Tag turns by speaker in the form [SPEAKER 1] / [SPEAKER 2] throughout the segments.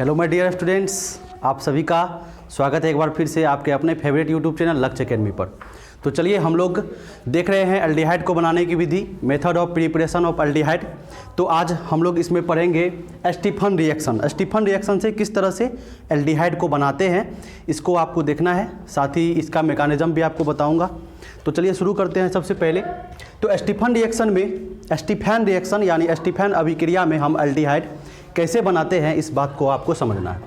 [SPEAKER 1] Hello my dear students, आप सभी का स्वागत है एक बार फिर से आपके अपने फेवरेट यूट्यूब चैनल लक्ष्य एकेडमी पर। तो चलिए हम लोग देख रहे हैं एल्डिहाइड को बनाने की विधि, method of preparation of aldehyde. तो आज हम लोग इसमें पढ़ेंगे स्टीफन रिएक्शन। स्टीफन रिएक्शन से किस तरह से एल्डिहाइड को बनाते हैं इसको आपको देखना है, साथ ही इसका मैकेनिज्म भी आपको बताऊंगा। तो चलिए शुरू करते हैं। सबसे पहले तो स्टीफन रिएक्शन में, स्टीफन रिएक्शन यानी स्टीफन अभिक्रिया में हम एल्डिहाइड कैसे बनाते हैं इस बात को आपको समझना है।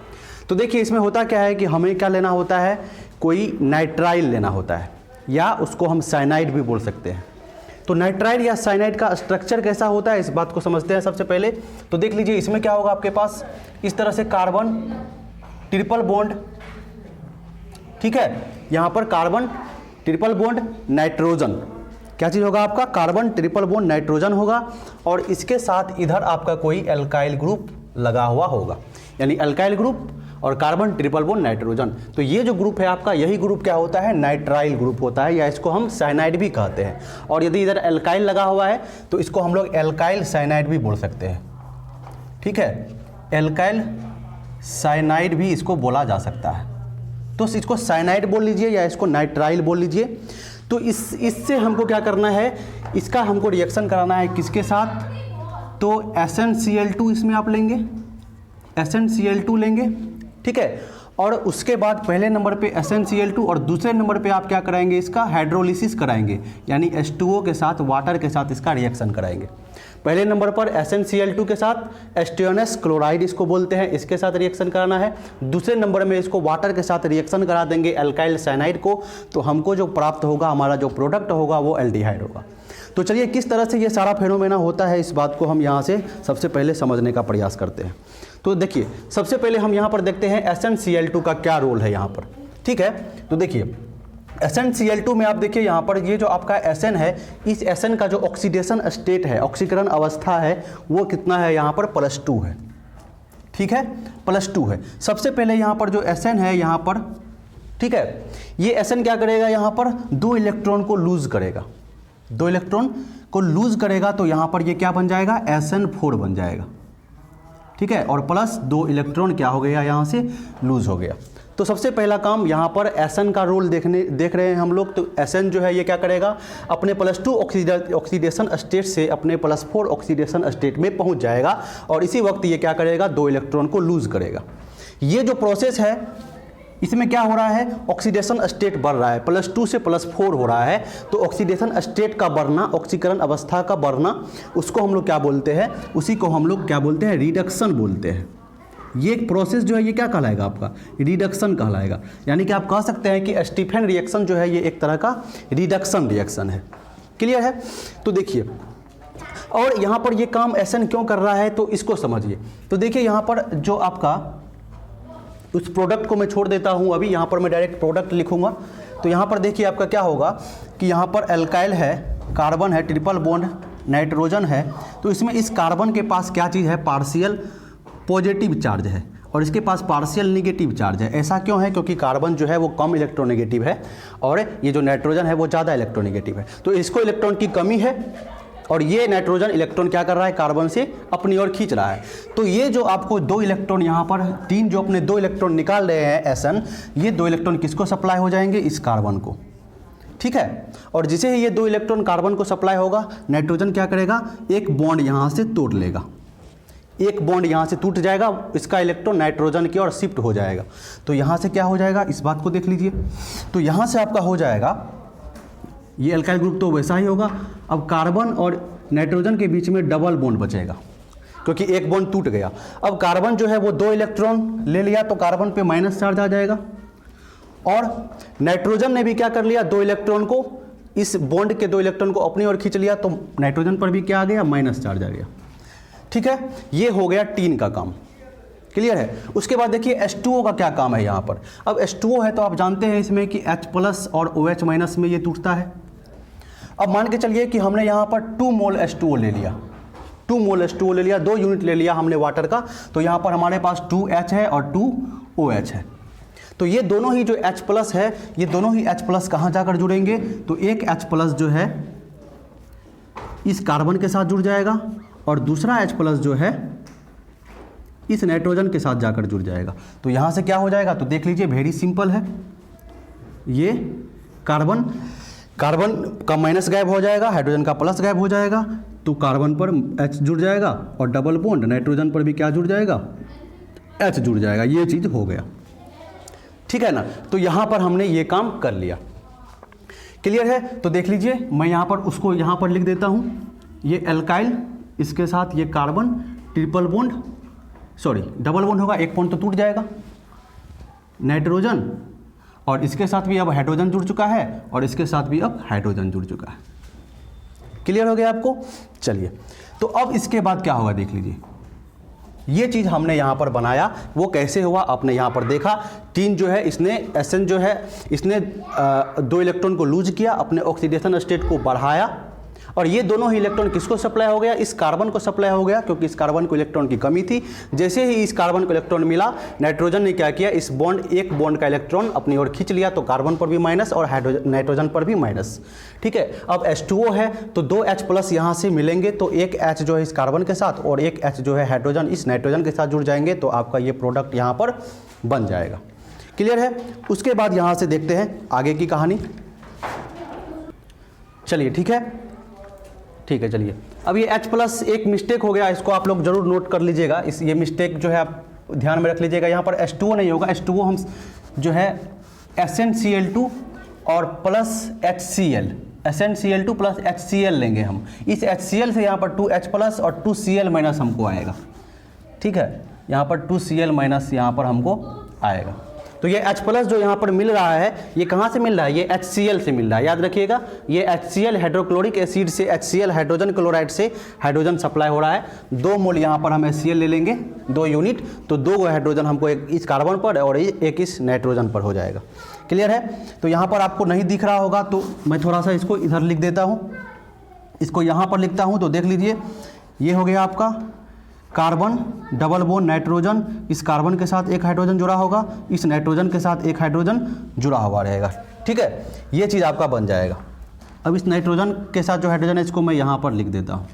[SPEAKER 1] तो देखिए इसमें होता क्या है कि हमें क्या लेना होता है, कोई नाइट्राइल लेना होता है या उसको हम साइनाइड भी बोल सकते हैं। तो नाइट्राइल या साइनाइड का स्ट्रक्चर कैसा होता है इस बात को समझते हैं सबसे पहले। तो देख लीजिए इसमें क्या होगा, आपके पास इस तरह से कार्बन ट्रिपल बॉन्ड, ठीक है, यहाँ पर कार्बन ट्रिपल बॉन्ड नाइट्रोजन, क्या चीज़ होगा आपका, कार्बन ट्रिपल बॉन्ड नाइट्रोजन होगा, और इसके साथ इधर आपका कोई एल्काइल ग्रुप लगा हुआ होगा, यानी एल्काइल ग्रुप और कार्बन ट्रिपल बॉन्ड नाइट्रोजन। तो ये जो ग्रुप है आपका, यही ग्रुप क्या होता है, नाइट्राइल ग्रुप होता है, या इसको हम साइनाइड भी कहते हैं। और यदि इधर एल्काइल लगा हुआ है तो इसको हम लोग एल्काइल साइनाइड भी बोल सकते हैं, ठीक है, एल्काइल साइनाइड भी इसको बोला जा सकता है। तो इसको साइनाइड बोल लीजिए या इसको नाइट्राइल बोल लीजिए। तो इससे हमको क्या करना है, इसका हमको रिएक्शन कराना है किसके साथ, तो SnCl2 इसमें आप लेंगे, SnCl2 लेंगे, ठीक है। और उसके बाद पहले नंबर पे SnCl2 और दूसरे नंबर पे आप क्या कराएंगे, इसका हाइड्रोलिसिस कराएंगे, यानी H2O के साथ वाटर के साथ इसका रिएक्शन कराएंगे। पहले नंबर पर SnCl2 के साथ एस्टियोनस क्लोराइड इसको बोलते हैं, इसके साथ रिएक्शन कराना है। दूसरे नंबर में इसको वाटर के साथ रिएक्शन करा देंगे एल्काइल साइनाइड को, तो हमको जो प्राप्त होगा, हमारा जो प्रोडक्ट होगा वो एल्डिहाइड होगा। तो चलिए किस तरह से ये सारा फेनोमेना होता है इस बात को हम यहाँ से सबसे पहले समझने का प्रयास करते हैं। तो देखिए सबसे पहले हम यहाँ पर देखते हैं SnCl2 का क्या रोल है यहाँ पर, ठीक है। तो देखिए SnCl2 में आप देखिए यहाँ पर ये जो आपका Sn है, इस Sn का जो ऑक्सीडेशन स्टेट है, ऑक्सीकरण अवस्था है, वो कितना है यहाँ पर, +2 है, ठीक है, +2 है। सबसे पहले यहाँ पर जो Sn है यहाँ पर, ठीक है, ये Sn क्या करेगा, यहाँ पर 2 इलेक्ट्रॉन को लूज करेगा, 2 इलेक्ट्रॉन को लूज करेगा, तो यहाँ पर ये क्या बन जाएगा, SN4 बन जाएगा, ठीक है, और प्लस 2 इलेक्ट्रॉन क्या हो गया, यहाँ से लूज हो गया। तो सबसे पहला काम यहाँ पर Sn का रोल देख रहे हैं हम लोग। तो Sn जो है ये क्या करेगा, अपने +2 ऑक्सीडेशन स्टेट से अपने +4 ऑक्सीडेशन स्टेट में पहुँच जाएगा, और इसी वक्त ये क्या करेगा, 2 इलेक्ट्रॉन को लूज करेगा। ये जो प्रोसेस है इसमें क्या हो रहा है, ऑक्सीडेशन स्टेट बढ़ रहा है, +2 से +4 हो रहा है। तो ऑक्सीडेशन स्टेट का बढ़ना, ऑक्सीकरण अवस्था का बढ़ना, उसको हम लोग क्या बोलते हैं, उसी को हम लोग क्या बोलते हैं, रिडक्शन बोलते हैं। ये एक प्रोसेस जो है ये क्या कहलाएगा, आपका रिडक्शन कहलाएगा। यानी कि आप कह सकते हैं कि स्टीफन रिएक्शन जो है ये एक तरह का रिडक्शन रिएक्शन है। क्लियर है। तो देखिए, और यहाँ पर ये काम Sn क्यों कर रहा है तो इसको समझिए। तो देखिए यहाँ पर जो आपका, उस प्रोडक्ट को मैं छोड़ देता हूँ अभी, यहाँ पर मैं डायरेक्ट प्रोडक्ट लिखूँगा। तो यहाँ पर देखिए आपका क्या होगा कि यहाँ पर एल्काइल है, कार्बन है, ट्रिपल बॉन्ड नाइट्रोजन है। तो इसमें इस कार्बन के पास क्या चीज़ है, पार्शियल पॉजिटिव चार्ज है, और इसके पास पार्शियल निगेटिव चार्ज है। ऐसा क्यों है, क्योंकि कार्बन जो है वो कम इलेक्ट्रोनेगेटिव है और ये जो नाइट्रोजन है वो ज़्यादा इलेक्ट्रोनेगेटिव है। तो इसको इलेक्ट्रॉन की कमी है, और ये नाइट्रोजन इलेक्ट्रॉन क्या कर रहा है, कार्बन से अपनी ओर खींच रहा है। तो ये जो आपको 2 इलेक्ट्रॉन यहाँ पर 3 जो अपने 2 इलेक्ट्रॉन निकाल रहे हैं Sn, ये 2 इलेक्ट्रॉन किसको सप्लाई हो जाएंगे, इस कार्बन को, ठीक है। और जिसे ही ये 2 इलेक्ट्रॉन कार्बन को सप्लाई होगा, नाइट्रोजन क्या करेगा, एक बॉन्ड यहाँ से तोड़ लेगा, एक बॉन्ड यहाँ से टूट जाएगा, इसका इलेक्ट्रॉन नाइट्रोजन की ओर शिफ्ट हो जाएगा। तो यहाँ से क्या हो जाएगा, इस बात को देख लीजिए। तो यहाँ से आपका हो जाएगा, ये एल्काइल ग्रुप तो वैसा ही होगा। अब कार्बन और नाइट्रोजन के बीच में डबल बॉन्ड बचेगा, क्योंकि एक बॉन्ड टूट गया। अब कार्बन जो है वो 2 इलेक्ट्रॉन ले लिया, तो कार्बन पे माइनस चार्ज आ जाएगा, और नाइट्रोजन ने भी क्या कर लिया, 2 इलेक्ट्रॉन को, इस बॉन्ड के 2 इलेक्ट्रॉन को अपनी ओर खींच लिया, तो नाइट्रोजन पर भी क्या आ गया, माइनस चार्ज आ गया, ठीक है। ये हो गया टीन का काम। क्लियर है। उसके बाद देखिए H2O का क्या काम है यहाँ पर। अब H2O है तो आप जानते हैं इसमें कि H+ और OH- में ये टूटता है। अब मान के चलिए कि हमने यहाँ पर 2 मोल H2O ले लिया, 2 मोल H2O ले लिया, 2 यूनिट ले लिया हमने वाटर का। तो यहाँ पर हमारे पास 2H है और 2OH है। तो ये दोनों ही जो H+ है, ये दोनों ही H+ कहाँ जाकर जुड़ेंगे, तो एक H+ जो है इस कार्बन के साथ जुड़ जाएगा, और दूसरा H+ जो है इस नाइट्रोजन के साथ जाकर जुड़ जाएगा। तो यहाँ से क्या हो जाएगा, तो देख लीजिए वेरी सिंपल है, ये कार्बन का माइनस गायब हो जाएगा, हाइड्रोजन का प्लस गायब हो जाएगा, तो कार्बन पर H जुड़ जाएगा और डबल बॉन्ड नाइट्रोजन पर भी क्या जुड़ जाएगा, H जुड़ जाएगा। ये चीज़ हो गया, ठीक है ना। तो यहाँ पर हमने ये काम कर लिया, क्लियर है। तो देख लीजिए मैं यहाँ पर उसको यहाँ पर लिख देता हूँ, ये एल्काइल, इसके साथ ये carbon, triple bond, sorry double bond होगा, एक बॉन्ड तो टूट जाएगा, नाइट्रोजन, और इसके साथ भी अब हाइड्रोजन जुड़ चुका है और इसके साथ भी अब हाइड्रोजन जुड़ चुका है। क्लियर हो गया आपको। चलिए, तो अब इसके बाद क्या होगा देख लीजिए, ये चीज़ हमने यहाँ पर बनाया, वो कैसे हुआ आपने यहाँ पर देखा। तीन जो है इसने एसएन जो है इसने 2 इलेक्ट्रॉन को लूज किया, अपने ऑक्सीडेशन स्टेट को बढ़ाया, और ये दोनों ही इलेक्ट्रॉन किसको सप्लाई हो गया, इस कार्बन को सप्लाई हो गया, क्योंकि इस कार्बन को इलेक्ट्रॉन की कमी थी। जैसे ही इस कार्बन को इलेक्ट्रॉन मिला, नाइट्रोजन ने क्या किया, इस एक बॉन्ड का इलेक्ट्रॉन अपनी ओर खींच लिया, तो कार्बन पर भी माइनस और नाइट्रोजन पर भी माइनस, ठीक है। अब H2O है तो 2 H+ यहाँ से मिलेंगे, तो एक H जो है इस कार्बन के साथ और एक H जो है हाइड्रोजन इस नाइट्रोजन के साथ जुड़ जाएंगे, तो आपका ये प्रोडक्ट यहाँ पर बन जाएगा। क्लियर है। उसके बाद यहाँ से देखते हैं आगे की कहानी। चलिए ठीक है, ठीक है। चलिए, अब ये H+ एक मिस्टेक हो गया, इसको आप लोग जरूर नोट कर लीजिएगा। ये मिस्टेक जो है आप ध्यान में रख लीजिएगा। यहाँ पर H2O नहीं होगा, H2O हम जो है SnCl2 और plus HCl, SnCl2 plus HCl लेंगे हम। इस HCl से यहाँ पर 2H+ और 2Cl- हमको आएगा, ठीक है। यहाँ पर 2Cl- यहाँ पर हमको आएगा। तो ये H+ जो यहाँ पर मिल रहा है, ये कहाँ से मिल रहा है, ये HCl से मिल रहा है, याद रखिएगा। ये HCl हाइड्रोक्लोरिक एसिड से HCl हाइड्रोजन क्लोराइड से हाइड्रोजन सप्लाई हो रहा है। 2 मोल यहाँ पर हम HCl ले लेंगे, 2 यूनिट, तो 2 हाइड्रोजन हमको एक इस कार्बन पर और एक इस नाइट्रोजन पर हो जाएगा। क्लियर है। तो यहाँ पर आपको नहीं दिख रहा होगा, तो मैं थोड़ा सा इसको इधर लिख देता हूँ, इसको यहाँ पर लिखता हूँ। तो देख लीजिए, ये हो गया आपका कार्बन, डबल बॉन्ड नाइट्रोजन, इस कार्बन के साथ एक हाइड्रोजन जुड़ा होगा, इस नाइट्रोजन के साथ एक हाइड्रोजन जुड़ा हुआ रहेगा, ठीक है। ये चीज़ आपका बन जाएगा। अब इस नाइट्रोजन के साथ जो हाइड्रोजन है इसको मैं यहाँ पर लिख देता हूँ।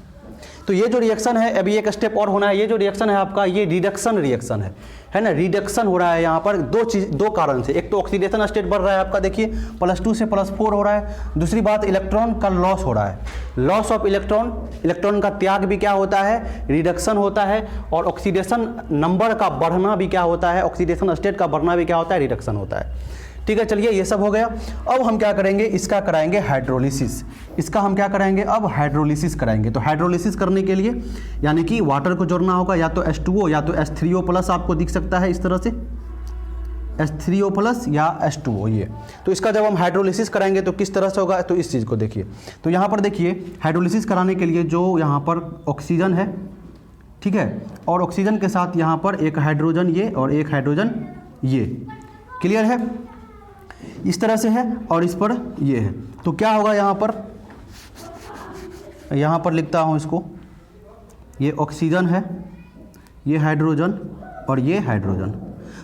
[SPEAKER 1] तो ये जो रिएक्शन है, अभी एक स्टेप और होना है। ये जो रिएक्शन है आपका, ये रिडक्शन रिएक्शन है ना। रिडक्शन हो रहा है यहाँ पर दो कारण से। एक तो ऑक्सीडेशन स्टेट बढ़ रहा है आपका, देखिए +2 से +4 हो रहा है। दूसरी बात, इलेक्ट्रॉन का लॉस हो रहा है, लॉस ऑफ इलेक्ट्रॉन का त्याग भी क्या होता है, रिडक्शन होता है। और ऑक्सीडेशन नंबर का बढ़ना भी क्या होता है, ऑक्सीडेशन स्टेट का बढ़ना भी क्या होता है, रिडक्शन होता है, ठीक है। चलिए, ये सब हो गया। अब हम क्या करेंगे, इसका कराएंगे हाइड्रोलिसिस। इसका हम क्या कराएंगे, अब हाइड्रोलिसिस कराएंगे। तो हाइड्रोलिसिस करने के लिए यानी कि वाटर को जोड़ना होगा, या तो H2O या तो H3O+ आपको दिख सकता है इस तरह से, H3O+ या H2O ये। तो इसका जब हम हाइड्रोलिसिस कराएंगे तो किस तरह से होगा, तो इस चीज़ को देखिए। तो यहाँ पर देखिए, हाइड्रोलिसिस कराने के लिए जो यहाँ पर ऑक्सीजन है, ठीक है, और ऑक्सीजन के साथ यहाँ पर एक हाइड्रोजन ये और एक हाइड्रोजन ये, क्लियर है, इस तरह से है, और इस पर ये है। तो क्या होगा, यहाँ पर लिखता हूँ इसको, ये ऑक्सीजन है, ये हाइड्रोजन और ये हाइड्रोजन।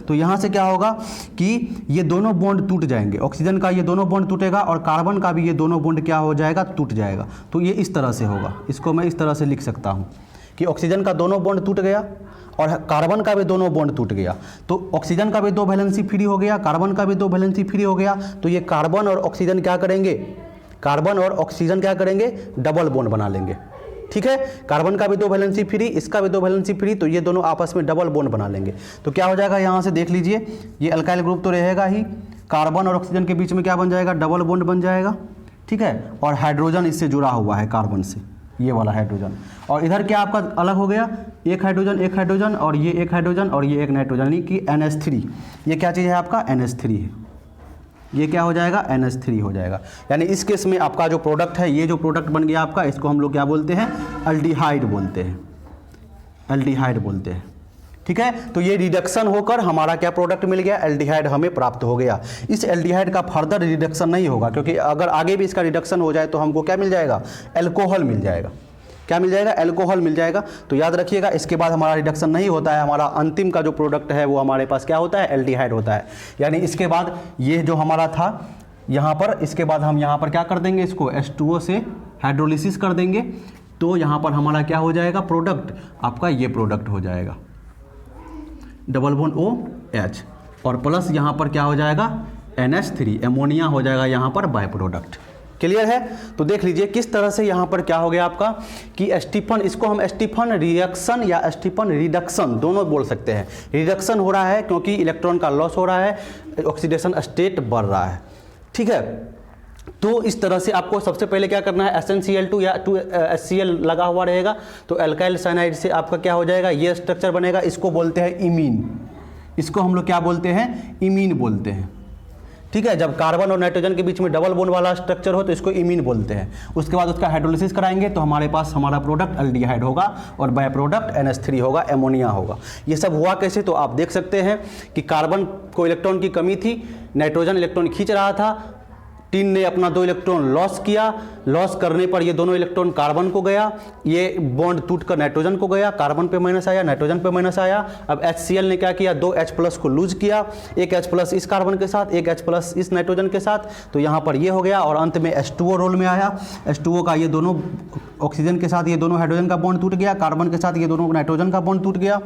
[SPEAKER 1] तो यहाँ से क्या होगा कि ये दोनों बॉन्ड टूट जाएंगे, ऑक्सीजन का ये दोनों बॉन्ड टूटेगा और कार्बन का भी ये दोनों बॉन्ड क्या हो जाएगा, टूट जाएगा। तो ये इस तरह से होगा, इसको मैं इस तरह से लिख सकता हूँ कि ऑक्सीजन का दोनों बॉन्ड टूट गया और कार्बन का भी दोनों बॉन्ड टूट गया। तो ऑक्सीजन का भी 2 वैलेंसी फ्री हो गया, कार्बन का भी 2 वैलेंसी फ्री हो गया। तो ये कार्बन और ऑक्सीजन क्या करेंगे, कार्बन और ऑक्सीजन क्या करेंगे, डबल बॉन्ड बना लेंगे, ठीक है। कार्बन का भी 2 वैलेंसी फ्री, इसका भी 2 वैलेंसी फ्री, तो ये दोनों आपस में डबल बॉन्ड बना लेंगे। तो क्या हो जाएगा, यहाँ से देख लीजिए, ये अल्काइल ग्रुप तो रहेगा ही, कार्बन और ऑक्सीजन के बीच में क्या बन जाएगा, डबल बॉन्ड बन जाएगा, ठीक है। और हाइड्रोजन इससे जुड़ा हुआ है कार्बन से, ये वाला हाइड्रोजन। और इधर क्या आपका अलग हो गया, एक हाइड्रोजन और ये एक हाइड्रोजन और ये एक नाइट्रोजन, यानी कि NH3। ये क्या चीज़ है आपका, NH3 है। ये क्या हो जाएगा, NH3 हो जाएगा। यानी इस केस में आपका जो प्रोडक्ट है, ये जो प्रोडक्ट बन गया आपका, इसको हम लोग क्या बोलते हैं, अल्डिहाइड बोलते हैं, अल्डिहाइड बोलते हैं, ठीक है। तो ये रिडक्शन होकर हमारा क्या प्रोडक्ट मिल गया, एल्डिहाइड हमें प्राप्त हो गया। इस एल्डिहाइड का फर्दर रिडक्शन नहीं होगा, क्योंकि अगर आगे भी इसका रिडक्शन हो जाए तो हमको क्या मिल जाएगा, एल्कोहल मिल जाएगा। क्या मिल जाएगा, एल्कोहल मिल जाएगा। तो याद रखिएगा, इसके बाद हमारा रिडक्शन नहीं होता है, हमारा अंतिम का जो प्रोडक्ट है वो हमारे पास क्या होता है, एल्डिहाइड होता है। यानी इसके बाद ये जो हमारा था यहाँ पर, इसके बाद हम यहाँ पर क्या कर देंगे, इसको H2O से हाइड्रोलिसिस कर देंगे। तो यहाँ पर हमारा क्या हो जाएगा, प्रोडक्ट आपका ये प्रोडक्ट हो जाएगा, डबल बॉन्ड OH, और प्लस यहाँ पर क्या हो जाएगा NH3, एमोनिया हो जाएगा यहाँ पर बाय प्रोडक्ट। क्लियर है? तो देख लीजिए किस तरह से यहाँ पर क्या हो गया आपका कि स्टीफन, इसको हम स्टीफन रिएक्शन या स्टीफन रिडक्शन दोनों बोल सकते हैं। रिडक्शन हो रहा है क्योंकि इलेक्ट्रॉन का लॉस हो रहा है, ऑक्सीडेशन स्टेट बढ़ रहा है। ठीक है, तो इस तरह से आपको सबसे पहले क्या करना है, SnCl2 या 2HCl लगा हुआ रहेगा तो अल्काइल साइनाइड से आपका क्या हो जाएगा, ये स्ट्रक्चर बनेगा। इसको बोलते हैं इमीन, इसको हम लोग क्या बोलते हैं, इमीन बोलते हैं। ठीक है, जब कार्बन और नाइट्रोजन के बीच में डबल बॉन्ड वाला स्ट्रक्चर हो तो इसको इमीन बोलते हैं। उसके बाद उसका हाइड्रोलिसिस कराएंगे तो हमारे पास हमारा प्रोडक्ट एल्डिहाइड होगा और बाय प्रोडक्ट NH3 होगा, एमोनिया होगा। ये सब हुआ कैसे, तो आप देख सकते हैं कि कार्बन को इलेक्ट्रॉन की कमी थी, नाइट्रोजन इलेक्ट्रॉन खींच रहा था, टीन ने अपना 2 इलेक्ट्रॉन लॉस किया, लॉस करने पर ये दोनों इलेक्ट्रॉन कार्बन को गया, ये बॉन्ड टूटकर नाइट्रोजन को गया, कार्बन पे माइनस आया, नाइट्रोजन पे माइनस आया। अब HCl ने क्या किया, 2 H+ को लूज किया, एक H+ इस कार्बन के साथ, एक H+ इस नाइट्रोजन के साथ, तो यहाँ पर ये हो गया और अंत में H2O रोल में आया। H2O का ये दोनों ऑक्सीजन के साथ ये दोनों हाइड्रोजन का बॉन्ड टूट गया, कार्बन के साथ ये दोनों नाइट्रोजन का बॉन्ड टूट गया,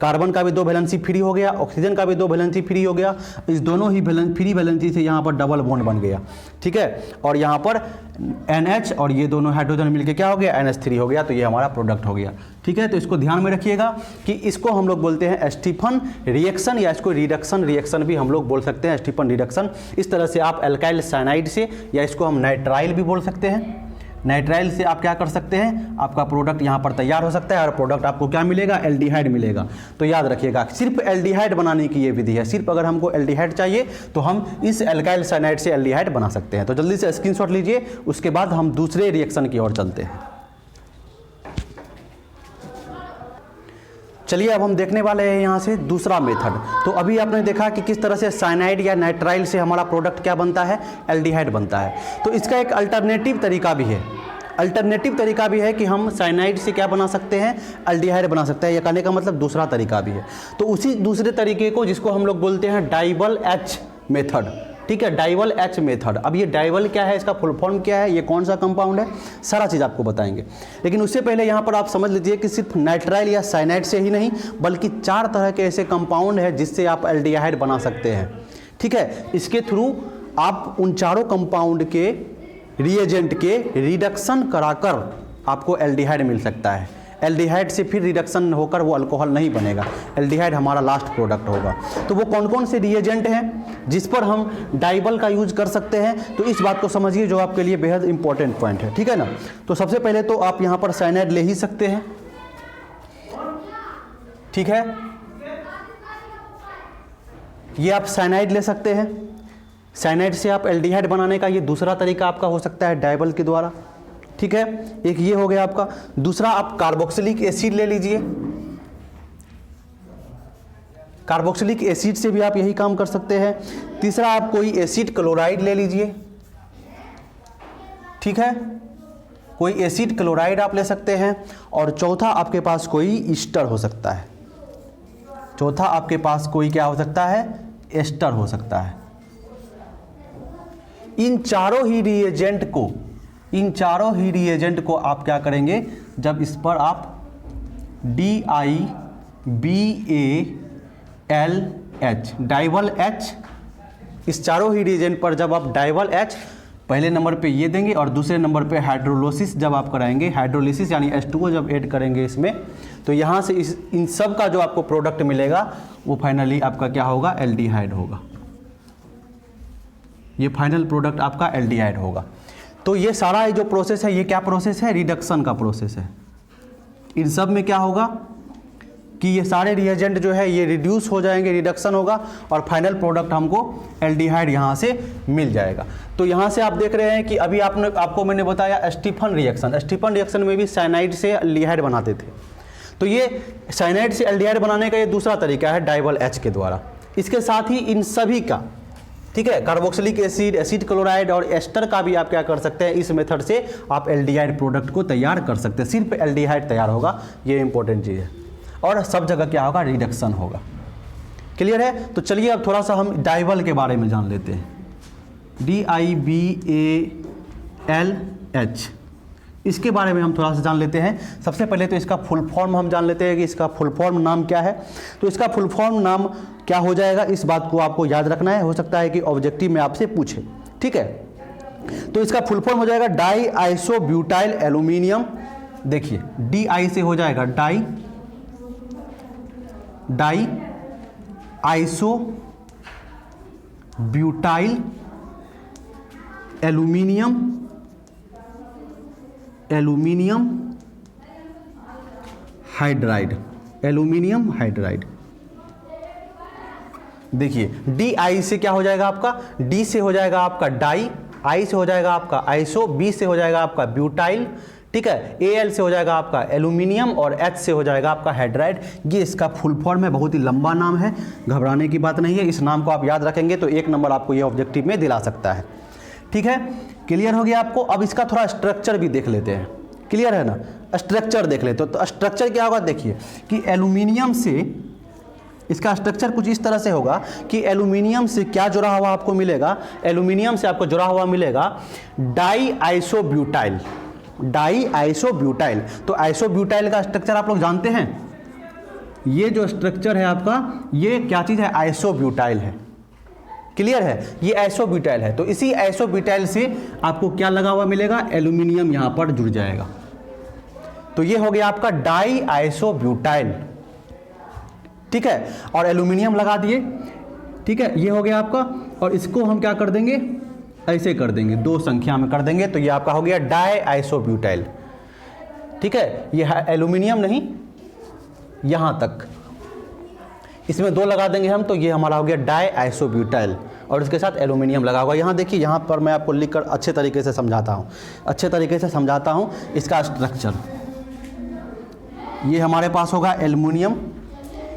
[SPEAKER 1] कार्बन का भी 2 वैलेंसी फ्री हो गया, ऑक्सीजन का भी 2 वैलेंसी फ्री हो गया। इस दोनों ही फ्री वैलेंसी से यहाँ पर डबल बॉन्ड बन गया। ठीक है, और यहाँ पर NH और ये दोनों हाइड्रोजन मिलके क्या हो गया, NH3 हो गया, तो ये हमारा प्रोडक्ट हो गया। ठीक है, तो इसको ध्यान में रखिएगा कि इसको हम लोग बोलते हैं स्टीफन रिएक्शन या इसको रिडक्शन रिएक्शन भी हम लोग बोल सकते हैं, स्टीफन रिडक्शन। इस तरह से आप अल्काइल साइनाइड से, या इसको हम नाइट्राइल भी बोल सकते हैं, नाइट्राइल से आप क्या कर सकते हैं, आपका प्रोडक्ट यहाँ पर तैयार हो सकता है और प्रोडक्ट आपको क्या मिलेगा, एल्डिहाइड मिलेगा। तो याद रखिएगा सिर्फ एल्डिहाइड बनाने की ये विधि है, सिर्फ अगर हमको एल्डिहाइड चाहिए तो हम इस अल्काइल साइनाइड से एल्डिहाइड बना सकते हैं। तो जल्दी से स्क्रीनशॉट लीजिए, उसके बाद हम दूसरे रिएक्शन की ओर चलते हैं। चलिए अब हम देखने वाले हैं यहाँ से दूसरा मेथड। तो अभी आपने देखा कि किस तरह से साइनाइड या नाइट्राइल से हमारा प्रोडक्ट क्या बनता है, एल्डिहाइड बनता है। तो इसका एक अल्टरनेटिव तरीका भी है, अल्टरनेटिव तरीका भी है कि हम साइनाइड से क्या बना सकते हैं, एल्डिहाइड बना सकते हैं। ये कहने का मतलब दूसरा तरीका भी है। तो उसी दूसरे तरीके को जिसको हम लोग बोलते हैं डाइबल H मेथड। ठीक है, डाइबल H मेथड। अब ये डाइबल क्या है, इसका फुल फॉर्म क्या है, ये कौन सा कंपाउंड है, सारा चीज़ आपको बताएंगे। लेकिन उससे पहले यहाँ पर आप समझ लीजिए कि सिर्फ नाइट्राइल या साइनाइड से ही नहीं, बल्कि 4 तरह के ऐसे कंपाउंड हैं जिससे आप एल्डिहाइड बना सकते हैं। ठीक है, इसके थ्रू आप उन चारों कंपाउंड के रिएजेंट के रिडक्शन कराकर आपको एल्डिहाइड मिल सकता है। एल्डिहाइड से फिर रिडक्शन होकर वो अल्कोहल नहीं बनेगा, एल्डिहाइड हमारा लास्ट प्रोडक्ट होगा। तो वो कौन कौन से रिएजेंट हैं जिस पर हम डाइबल का यूज कर सकते हैं, तो इस बात को समझिए जो आपके लिए बेहद इंपॉर्टेंट पॉइंट है। ठीक है ना, तो सबसे पहले तो आप यहाँ पर साइनाइड ले ही सकते हैं। ठीक है, ये आप साइनाइड ले सकते हैं। साइनाइड से आप एल्डिहाइड बनाने का ये दूसरा तरीका आपका हो सकता है डाइबल के द्वारा। ठीक है, एक ये हो गया आपका। दूसरा आप कार्बोक्सिलिक एसिड ले लीजिए, कार्बोक्सिलिक एसिड से भी आप यही काम कर सकते हैं। तीसरा आप कोई एसिड क्लोराइड ले लीजिए। ठीक है, कोई एसिड क्लोराइड आप ले सकते हैं। और चौथा आपके पास कोई ईस्टर हो सकता है, चौथा आपके पास कोई क्या हो सकता है, एस्टर हो सकता है। इन चारों ही रिएजेंट को आप क्या करेंगे, जब इस पर आप DIBALH डाइबल H, इस चारों ही रिएजेंट पर जब आप डाइबल H पहले नंबर पे ये देंगे और दूसरे नंबर पे हाइड्रोलिसिस जब आप कराएंगे, हाइड्रोलिसिस यानी H2O जब ऐड करेंगे इसमें, तो यहाँ से इन सब का जो आपको प्रोडक्ट मिलेगा वो फाइनली आपका क्या होगा, एल्डिहाइड होगा। ये फाइनल प्रोडक्ट आपका एल्डिहाइड होगा। तो ये सारा जो प्रोसेस है, ये क्या प्रोसेस है, रिडक्शन का प्रोसेस है। इन सब में क्या होगा कि ये सारे रिएजेंट जो है ये रिड्यूस हो जाएंगे, रिडक्शन होगा और फाइनल प्रोडक्ट हमको एल्डिहाइड यहाँ से मिल जाएगा। तो यहाँ से आप देख रहे हैं कि अभी आपको मैंने बताया स्टीफन रिएक्शन में भी साइनाइड से एल्डिहाइड बनाते थे। तो ये साइनाइड से एल्डिहाइड बनाने का ये दूसरा तरीका है डाइबल H के द्वारा। इसके साथ ही इन सभी का, ठीक है, कार्बोक्सिलिक एसिड, एसिड क्लोराइड और एस्टर का भी आप क्या कर सकते हैं, इस मेथड से आप एल्डिहाइड प्रोडक्ट को तैयार कर सकते हैं। सिर्फ एल्डिहाइड तैयार होगा, ये इंपॉर्टेंट चीज़ है। और सब जगह क्या होगा, रिडक्शन होगा। क्लियर है? तो चलिए अब थोड़ा सा हम डाइबल के बारे में जान लेते हैं। DIBALH, इसके बारे में हम थोड़ा सा जान लेते हैं। सबसे पहले तो इसका फुल फॉर्म हम जान लेते हैं कि इसका फुल फॉर्म नाम क्या है। तो इसका फुल फॉर्म नाम क्या हो जाएगा, इस बात को आपको याद रखना है, हो सकता है कि ऑब्जेक्टिव में आपसे पूछे, ठीक है। तो इसका फुल फॉर्म हो जाएगा डाई आइसो ब्यूटाइल एल्यूमिनियम। देखिए DI से हो जाएगा di iso butyl aluminium hydride. देखिए DI से क्या हो जाएगा आपका, D से हो जाएगा आपका डाई, I से हो जाएगा आपका आइसो, B से हो जाएगा आपका ब्यूटाइल, ठीक है, AL से हो जाएगा आपका एल्यूमिनियम और H से हो जाएगा आपका हाइड्राइड। ये इसका फुल फॉर्म है, बहुत ही लंबा नाम है, घबराने की बात नहीं है। इस नाम को आप याद रखेंगे तो 1 नंबर आपको ये ऑब्जेक्टिव में दिला सकता है, ठीक है। क्लियर हो गया आपको। अब इसका थोड़ा स्ट्रक्चर भी देख लेते हैं, क्लियर है ना। स्ट्रक्चर देख लेते हो तो स्ट्रक्चर क्या होगा, देखिए कि एल्यूमिनियम से इसका स्ट्रक्चर कुछ इस तरह से होगा कि एल्यूमिनियम से क्या जुड़ा हुआ आपको मिलेगा, एल्यूमिनियम से आपको जुड़ा हुआ मिलेगा डाई आइसोब्यूटाइल। तो आइसोब्यूटाइल का स्ट्रक्चर आप लोग जानते हैं, ये जो स्ट्रक्चर है आपका, ये क्या चीज़ है, आइसोब्यूटाइल है, क्लियर है, ये आइसोब्यूटाइल है। तो इसी आइसोब्यूटाइल से आपको क्या लगा हुआ मिलेगा, एल्यूमिनियम यहां पर जुड़ जाएगा। तो ये हो गया आपका डाई आइसोब्यूटाइल, ठीक है, और एल्यूमिनियम लगा दिए, ठीक है, ये हो गया आपका। और इसको हम क्या कर देंगे, ऐसे कर देंगे, 2 संख्या में कर देंगे, तो ये आपका हो गया डाई आइसोब्यूटाइल, ठीक है। ये है एल्यूमिनियम नहीं, यहां तक इसमें 2 लगा देंगे हम, तो ये हमारा हो गया डाई आइसोब्यूटाइल और इसके साथ एल्यूमिनियम लगा हुआ। यहाँ देखिए, यहाँ पर मैं आपको लिखकर अच्छे तरीके से समझाता हूँ, इसका स्ट्रक्चर। ये हमारे पास होगा एल्यूमिनियम,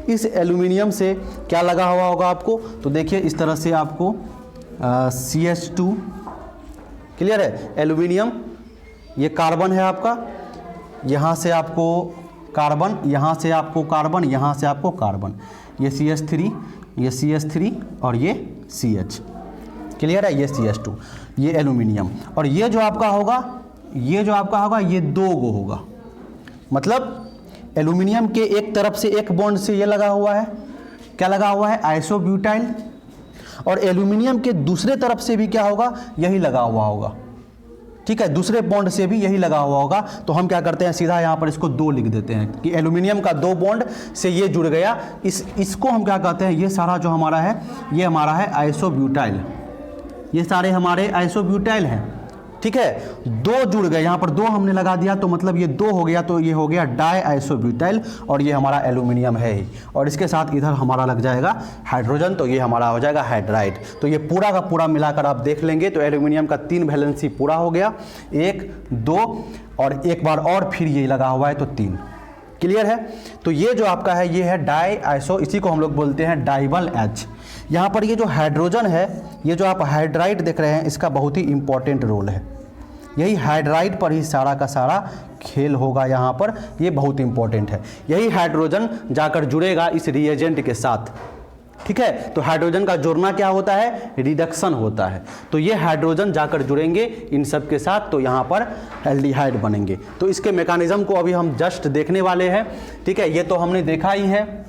[SPEAKER 1] इस एल्यूमिनियम से क्या लगा हुआ होगा आपको, तो देखिए इस तरह से आपको CH2, क्लियर है, एल्यूमिनियम, ये कार्बन है आपका, यहाँ से आपको कार्बन, यहाँ से आपको कार्बन, यहाँ से आपको कार्बन, ये CH3, ये CH3 और ये CH, क्लियर है, ये CH2, ये एल्यूमिनियम। और ये जो आपका होगा, ये 2 गो होगा, मतलब एल्यूमिनियम के एक तरफ से एक बॉन्ड से ये लगा हुआ है, क्या लगा हुआ है, आइसोब्यूटाइल, और एल्यूमिनियम के दूसरे तरफ से भी क्या होगा, यही लगा हुआ होगा, ठीक है, दूसरे बॉन्ड से भी यही लगा हुआ होगा। तो हम क्या करते हैं, सीधा यहाँ पर इसको 2 लिख देते हैं कि एल्यूमिनियम का 2 बॉन्ड से ये जुड़ गया। इसको हम क्या कहते हैं, ये सारा जो हमारा है, ये हमारा है आइसोब्यूटाइल, ये सारे हमारे आइसोब्यूटाइल हैं, ठीक है। 2 जुड़ गए, यहाँ पर 2 हमने लगा दिया, तो मतलब ये 2 हो गया, तो ये हो गया डाई आइसोब्यूटाइल, और ये हमारा एल्यूमिनियम है ही, और इसके साथ इधर हमारा लग जाएगा हाइड्रोजन, तो ये हमारा हो जाएगा हाइड्राइड। तो ये पूरा का पूरा मिलाकर आप देख लेंगे तो एल्यूमिनियम का 3 वैलेंसी पूरा हो गया, 1 2 और एक बार और फिर ये लगा हुआ है, तो 3, क्लियर है। तो ये जो आपका है, ये है डाई आइसो, इसी को हम लोग बोलते हैं डाइबल H। यहाँ पर ये जो हाइड्रोजन है, ये जो आप हाइड्राइड देख रहे हैं, इसका बहुत ही इंपॉर्टेंट रोल है, यही हाइड्राइड पर ही सारा का सारा खेल होगा यहाँ पर, ये बहुत इंपॉर्टेंट है। यही हाइड्रोजन जाकर जुड़ेगा इस रिएजेंट के साथ, ठीक है। तो हाइड्रोजन का जोड़ना क्या होता है, रिडक्शन होता है। तो ये हाइड्रोजन जाकर जुड़ेंगे इन सब के साथ, तो यहाँ पर एल्डिहाइड बनेंगे। तो इसके मैकेनिज्म को अभी हम जस्ट देखने वाले हैं, ठीक है। ये तो हमने देखा ही है,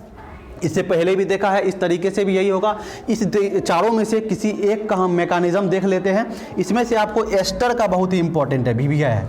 [SPEAKER 1] इससे पहले भी देखा है, इस तरीके से भी यही होगा। इस चारों में से किसी एक का हम मैकेनिज्म देख लेते हैं। इसमें से आपको एस्टर का बहुत ही इंपॉर्टेंट है, VBI है,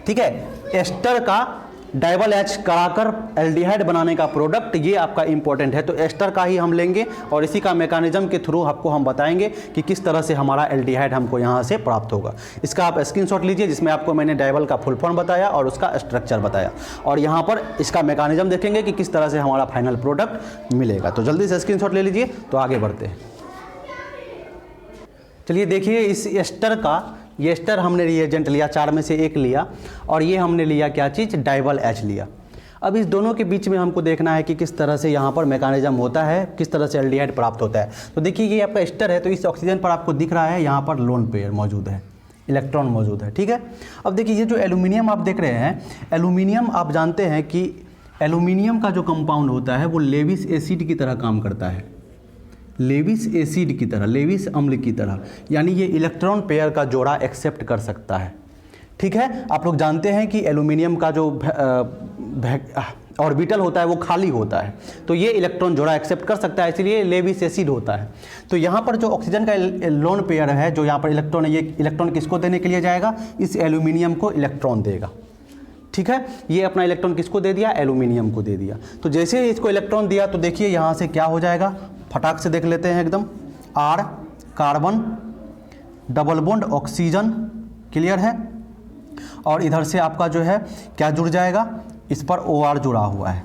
[SPEAKER 1] ठीक है। एस्टर का डाइबल H कराकर एल्डिहाइड बनाने का प्रोडक्ट, ये आपका इंपॉर्टेंट है। तो एस्टर का ही हम लेंगे और इसी का मैकेनिज्म के थ्रू आपको हम बताएंगे कि किस तरह से हमारा एल्डिहाइड हमको यहाँ से प्राप्त होगा। इसका आप स्क्रीनशॉट लीजिए, जिसमें आपको मैंने डाइबल का फुल फॉर्म बताया और उसका स्ट्रक्चर बताया, और यहाँ पर इसका मैकेनिज्म देखेंगे कि किस तरह से हमारा फाइनल प्रोडक्ट मिलेगा। तो जल्दी से स्क्रीनशॉट ले लीजिए, तो आगे बढ़ते हैं। चलिए देखिए, इस एस्टर का, ये एस्टर हमने रिएजेंट लिया, 4 में से 1 लिया, और ये हमने लिया क्या चीज़, डाइबल H लिया। अब इस दोनों के बीच में हमको देखना है कि किस तरह से यहाँ पर मैकेनिज्म होता है, किस तरह से एल्डिहाइड प्राप्त होता है। तो देखिए, ये आपका एस्टर है, तो इस ऑक्सीजन पर आपको दिख रहा है यहाँ पर लोन पेयर मौजूद है, इलेक्ट्रॉन मौजूद है, ठीक है। अब देखिए, ये जो एल्यूमिनियम आप देख रहे हैं, एल्यूमिनियम आप जानते हैं कि एल्यूमिनियम का जो कंपाउंड होता है वो लेविस एसिड की तरह काम करता है, लेविस एसिड की तरह, लेविस अम्ल की तरह, यानी ये इलेक्ट्रॉन पेयर का जोड़ा एक्सेप्ट कर सकता है, ठीक है। आप लोग जानते हैं कि एल्यूमिनियम का जो ऑर्बिटल होता है वो खाली होता है, तो ये इलेक्ट्रॉन जोड़ा एक्सेप्ट कर सकता है, इसलिए लेविस एसिड होता है। तो यहाँ पर जो ऑक्सीजन का लोन पेयर है, जो यहाँ पर इलेक्ट्रॉन है, ये इलेक्ट्रॉन किसको देने के लिए जाएगा? इस एल्यूमिनियम को इलेक्ट्रॉन देगा। ठीक है, ये अपना इलेक्ट्रॉन किसको दे दिया? एल्यूमिनियम को दे दिया। तो जैसे ही इसको इलेक्ट्रॉन दिया तो देखिए यहाँ से क्या हो जाएगा, फटाक से देख लेते हैं एकदम। R carbon, double bond oxygen, clear है। और इधर से आपका जो है क्या जुड़ जाएगा, इस पर OR जुड़ा हुआ है,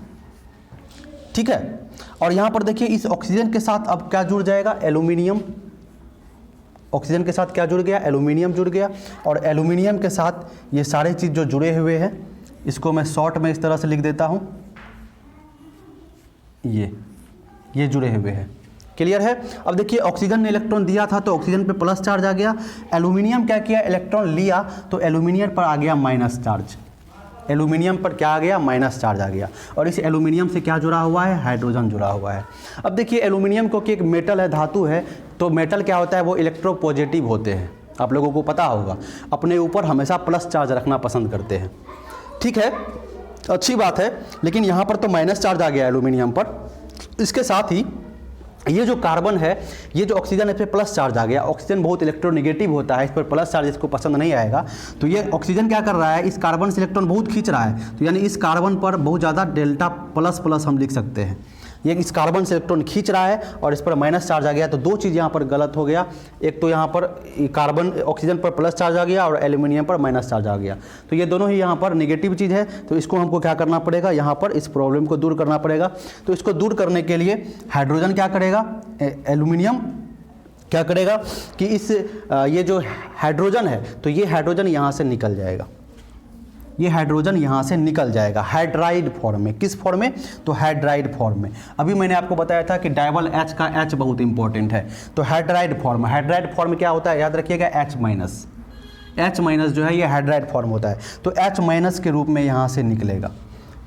[SPEAKER 1] ठीक है। और यहाँ पर देखिए इस ऑक्सीजन के साथ अब क्या जुड़ जाएगा? एल्यूमिनियम। ऑक्सीजन के साथ क्या जुड़ गया? एल्यूमिनियम जुड़ गया। और एल्यूमिनियम के साथ ये सारे चीज़ जो जुड़े हुए हैं, इसको मैं शॉर्ट में इस तरह से लिख देता हूँ, ये जुड़े हुए हैं, क्लियर है। अब देखिए ऑक्सीजन ने इलेक्ट्रॉन दिया था तो ऑक्सीजन पे प्लस चार्ज आ गया। एल्यूमिनियम क्या किया? इलेक्ट्रॉन लिया तो एल्यूमिनियम पर आ गया माइनस चार्ज। एल्यूमिनियम पर क्या आ गया? माइनस चार्ज आ गया। और इस एल्यूमिनियम से क्या जुड़ा हुआ है? हाइड्रोजन जुड़ा हुआ है। अब देखिए एल्यूमिनियम क्योंकि एक मेटल है, धातु है, तो मेटल क्या होता है? वो इलेक्ट्रोपॉजिटिव होते हैं, आप लोगों को पता होगा, अपने ऊपर हमेशा प्लस चार्ज रखना पसंद करते हैं, ठीक है, अच्छी बात है। लेकिन यहाँ पर तो माइनस चार्ज आ गया एल्यूमिनियम पर। इसके साथ ही ये जो कार्बन है, ये जो ऑक्सीजन है, इस पर प्लस चार्ज आ गया। ऑक्सीजन बहुत इलेक्ट्रोनेगेटिव होता है, इस पर प्लस चार्ज इसको पसंद नहीं आएगा। तो ये ऑक्सीजन क्या कर रहा है? इस कार्बन से इलेक्ट्रॉन बहुत खींच रहा है, तो यानी इस कार्बन पर बहुत ज़्यादा डेल्टा प्लस प्लस हम लिख सकते हैं। ये इस कार्बन से इलेक्ट्रॉन खींच रहा है और इस पर माइनस चार्ज आ गया। तो दो चीज़ यहाँ पर गलत हो गया, एक तो यहाँ पर कार्बन ऑक्सीजन पर प्लस चार्ज आ गया और एल्यूमिनियम पर माइनस चार्ज आ गया। तो ये दोनों ही यहाँ पर नेगेटिव चीज़ है। तो इसको हमको क्या करना पड़ेगा? यहाँ पर इस प्रॉब्लम को दूर करना पड़ेगा। तो इसको दूर करने के लिए हाइड्रोजन क्या करेगा? एल्यूमिनियम क्या करेगा कि इस ये जो हाइड्रोजन है, तो ये हाइड्रोजन यहाँ से निकल जाएगा, ये हाइड्रोजन यहाँ से निकल जाएगा हाइड्राइड फॉर्म में। किस फॉर्म में? तो हाइड्राइड फॉर्म में। अभी मैंने आपको बताया था कि डाबल H का H बहुत इंपॉर्टेंट है। तो हाइड्राइड फॉर्म, हाइड्राइड फॉर्म क्या होता है? याद रखिएगा H माइनस। H माइनस जो है ये हाइड्राइड फॉर्म होता है। तो H माइनस के रूप में यहाँ से निकलेगा,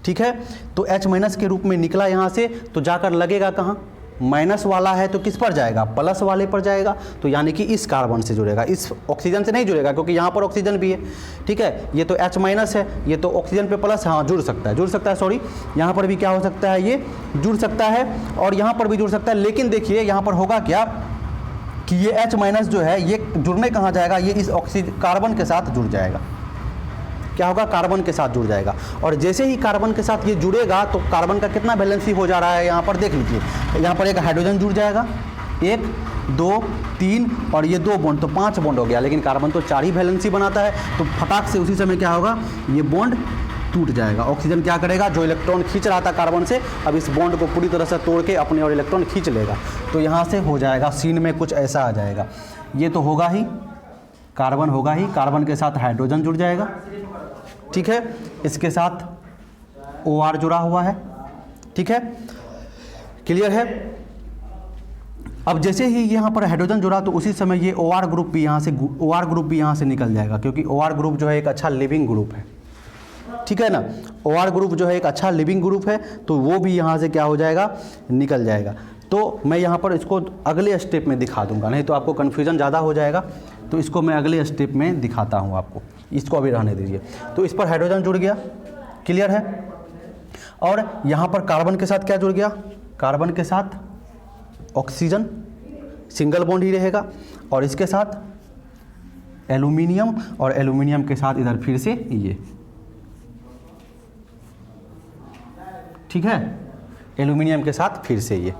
[SPEAKER 1] ठीक है। तो H माइनस के रूप में निकला यहाँ से, तो जाकर लगेगा कहाँ? माइनस वाला है तो किस पर जाएगा? प्लस वाले पर जाएगा। तो यानी कि इस कार्बन से जुड़ेगा, इस ऑक्सीजन से नहीं जुड़ेगा, क्योंकि यहाँ पर ऑक्सीजन भी है, ठीक है। ये तो H माइनस है, ये तो ऑक्सीजन पे प्लस, हाँ जुड़ सकता है, सॉरी, यहाँ पर भी क्या हो सकता है? ये जुड़ सकता है और यहाँ पर भी जुड़ सकता है। लेकिन देखिए यहाँ पर होगा क्या कि ये H माइनस जो है ये जुड़ने कहाँ जाएगा? ये इस कार्बन के साथ जुड़ जाएगा। क्या होगा? कार्बन के साथ जुड़ जाएगा। और जैसे ही कार्बन के साथ ये जुड़ेगा तो कार्बन का कितना वैलेंसी हो जा रहा है? यहाँ पर देख लीजिए, यहाँ पर एक हाइड्रोजन जुड़ जाएगा, 1 2 3 और ये 2 बॉन्ड, तो 5 बॉन्ड हो गया। लेकिन कार्बन तो 4 ही वैलेंसी बनाता है, तो फटाक से उसी समय क्या होगा? ये बॉन्ड टूट जाएगा। ऑक्सीजन क्या करेगा? जो इलेक्ट्रॉन खींच रहा था कार्बन से, अब इस बॉन्ड को पूरी तरह से तोड़ के अपने और इलेक्ट्रॉन खींच लेगा। तो यहाँ से हो जाएगा, सीन में कुछ ऐसा आ जाएगा। ये तो होगा ही, कार्बन होगा ही, कार्बन के साथ हाइड्रोजन जुड़ जाएगा, ठीक है। इसके साथ OR जुड़ा हुआ है, ठीक है, क्लियर है। अब जैसे ही यहाँ पर हाइड्रोजन जुड़ा तो उसी समय ये OR ग्रुप भी यहाँ से निकल जाएगा, क्योंकि OR ग्रुप जो है एक अच्छा लिविंग ग्रुप है, ठीक है ना। OR ग्रुप जो है एक अच्छा लिविंग ग्रुप है, तो वो भी यहाँ से क्या हो जाएगा? निकल जाएगा। तो मैं यहाँ पर इसको अगले स्टेप में दिखा दूंगा, नहीं तो आपको कन्फ्यूजन ज़्यादा हो जाएगा। तो इसको मैं अगले स्टेप में दिखाता हूँ आपको, इसको अभी रहने दीजिए। तो इस पर हाइड्रोजन जुड़ गया, क्लियर है। और यहाँ पर कार्बन के साथ क्या जुड़ गया? कार्बन के साथ ऑक्सीजन, सिंगल बॉन्ड ही रहेगा। और इसके साथ एल्यूमिनियम, और एल्यूमिनियम के साथ इधर फिर से ये, ठीक है, एल्यूमिनियम के साथ फिर से ये।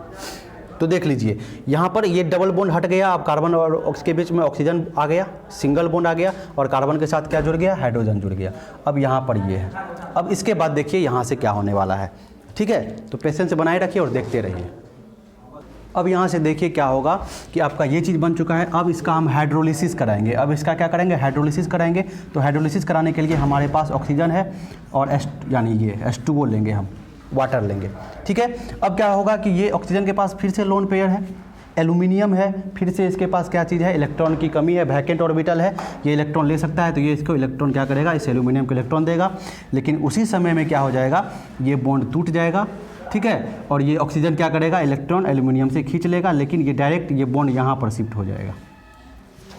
[SPEAKER 1] तो देख लीजिए यहाँ पर ये डबल बॉन्ड हट गया, अब कार्बन और ऑक्सीजन के बीच में ऑक्सीजन आ गया, सिंगल बॉन्ड आ गया, और कार्बन के साथ क्या जुड़ गया? हाइड्रोजन जुड़ गया। अब यहाँ पर ये है। अब इसके बाद देखिए यहाँ से क्या होने वाला है, ठीक है। तो पेशेंस बनाए रखिए और देखते रहिए। अब यहाँ से देखिए क्या होगा कि आपका ये चीज़ बन चुका है। अब इसका हम हाइड्रोलिसिस कराएंगे। अब इसका क्या करेंगे? हाइड्रोलिसिस कराएंगे। तो हाइड्रोलिसिस कराने के लिए हमारे पास ऑक्सीजन है और यानी ये H2O लेंगे, हम वाटर लेंगे, ठीक है। अब क्या होगा कि ये ऑक्सीजन के पास फिर से लोन पेयर है, एल्यूमिनियम है, फिर से इसके पास क्या चीज़ है? इलेक्ट्रॉन की कमी है, वैकेंट ऑर्बिटल है, ये इलेक्ट्रॉन ले सकता है। तो ये इसको इलेक्ट्रॉन क्या करेगा? इस एल्यूमिनियम को इलेक्ट्रॉन देगा। लेकिन उसी समय में क्या हो जाएगा? ये बॉन्ड टूट जाएगा, ठीक है। और ये ऑक्सीजन क्या करेगा? इलेक्ट्रॉन एल्यूमिनियम से खींच लेगा, लेकिन ये डायरेक्ट ये बॉन्ड यहाँ पर शिफ्ट हो जाएगा,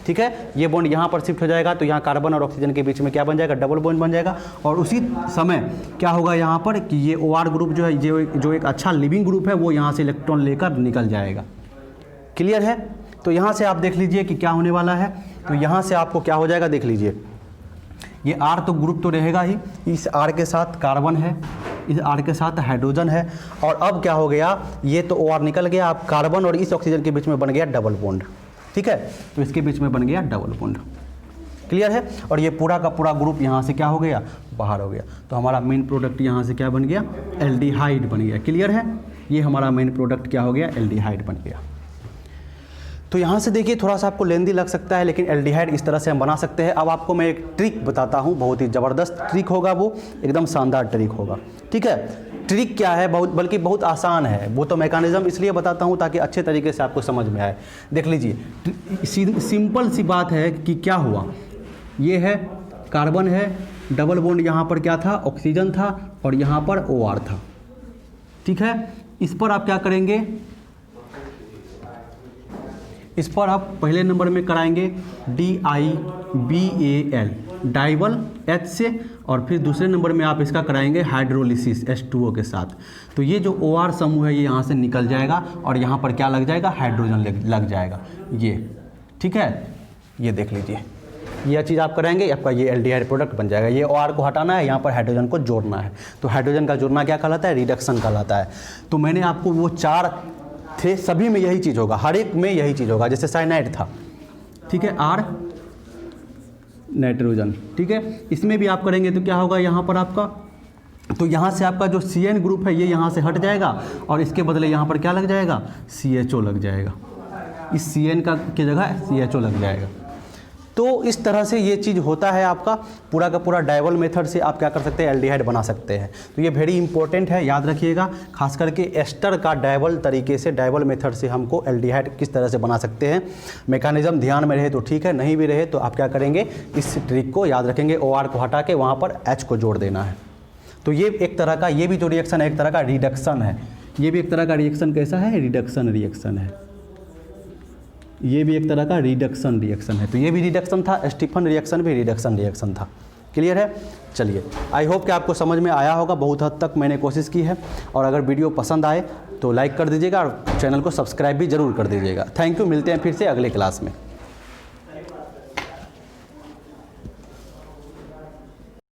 [SPEAKER 1] ठीक है। ये बॉन्ड यहाँ पर शिफ्ट हो जाएगा तो यहाँ कार्बन और ऑक्सीजन के बीच में क्या बन जाएगा, डबल बॉन्ड बन जाएगा। और उसी समय क्या होगा यहाँ पर कि ये OR ग्रुप जो है, जो एक अच्छा लिविंग ग्रुप है, वो यहाँ से इलेक्ट्रॉन लेकर निकल जाएगा। क्लियर है। तो यहाँ से आप देख लीजिए कि क्या होने वाला है। तो यहाँ से आपको क्या हो जाएगा, देख लीजिए, ये R तो ग्रुप तो रहेगा ही, इस R के साथ कार्बन है, इस R के साथ हाइड्रोजन है। और अब क्या हो गया, ये तो OR निकल गया, अब कार्बन और इस ऑक्सीजन के बीच में बन गया डबल बॉन्ड। ठीक है, तो इसके बीच में बन गया डबल बॉन्ड। क्लियर है। और ये पूरा का पूरा ग्रुप यहाँ से क्या हो गया, बाहर हो गया। तो हमारा मेन प्रोडक्ट यहाँ से क्या बन गया, एल्डिहाइड बन गया। क्लियर है। ये हमारा मेन प्रोडक्ट क्या हो गया, एल्डिहाइड बन गया। तो यहाँ से देखिए थोड़ा सा आपको लेंदी लग सकता है, लेकिन एल्डिहाइड इस तरह से हम बना सकते हैं। अब आपको मैं एक ट्रिक बताता हूँ, बहुत ही ज़बरदस्त ट्रिक होगा, वो एकदम शानदार ट्रिक होगा। ठीक है। ट्रिक क्या है, बल्कि बहुत आसान है। वो तो मैकेनिज़्म इसलिए बताता हूँ ताकि अच्छे तरीके से आपको समझ में आए। देख लीजिए, सिंपल सी बात है कि क्या हुआ, ये है कार्बन है, डबल बॉन्ड यहाँ पर क्या था, ऑक्सीजन था, और यहाँ पर OR था। ठीक है। इस पर आप क्या करेंगे, इस पर आप पहले नंबर में कराएंगे DIBAL, डाइबल H से, और फिर दूसरे नंबर में आप इसका कराएंगे हाइड्रोलिसिस H2O के साथ। तो ये जो OR समूह है ये यहाँ से निकल जाएगा और यहाँ पर क्या लग जाएगा, हाइड्रोजन लग जाएगा ये। ठीक है। ये देख लीजिए, यह चीज़ आप करेंगे, आपका ये एल्डिहाइड प्रोडक्ट बन जाएगा। ये OR को हटाना है, यहाँ पर हाइड्रोजन को जोड़ना है। तो हाइड्रोजन का जोड़ना क्या कहलाता है, रिडक्शन कहलाता है। तो मैंने आपको वो 4 थे, सभी में यही चीज़ होगा, हर एक में यही चीज़ होगा। जैसे साइनाइड था, ठीक है, R नाइट्रोजन। ठीक है। इसमें भी आप करेंगे तो क्या होगा यहाँ पर आपका, तो यहाँ से आपका जो CN ग्रुप है ये यहाँ से हट जाएगा और इसके बदले यहाँ पर क्या लग जाएगा, CHO लग जाएगा। इस CN की जगह CHO लग जाएगा। तो इस तरह से ये चीज़ होता है आपका पूरा का पूरा डाइवल मेथड से आप क्या कर सकते हैं, एल्डिहाइड बना सकते हैं। तो ये वेरी इंपॉर्टेंट है, याद रखिएगा। खास करके एस्टर का डाइवल तरीके से, डाइवल मेथड से हमको एल्डिहाइड किस तरह से बना सकते हैं। मैकेनिज्म ध्यान में रहे तो ठीक है, नहीं भी रहे तो आप क्या करेंगे, इस ट्रिक को याद रखेंगे, OR को हटा के वहाँ पर H को जोड़ देना है। तो ये एक तरह का, ये भी जो रिएक्शन है एक तरह का रिडक्शन है। ये भी एक तरह का रिएक्शन कैसा है, रिडक्शन रिएक्शन है। ये भी एक तरह का रिडक्शन रिएक्शन है। तो ये भी रिडक्शन था, स्टीफन रिएक्शन भी रिडक्शन रिएक्शन था। क्लियर है। चलिए, आई होप कि आपको समझ में आया होगा। बहुत हद तक मैंने कोशिश की है, और अगर वीडियो पसंद आए तो लाइक कर दीजिएगा और चैनल को सब्सक्राइब भी ज़रूर कर दीजिएगा। Thank you. मिलते हैं फिर से अगले क्लास में।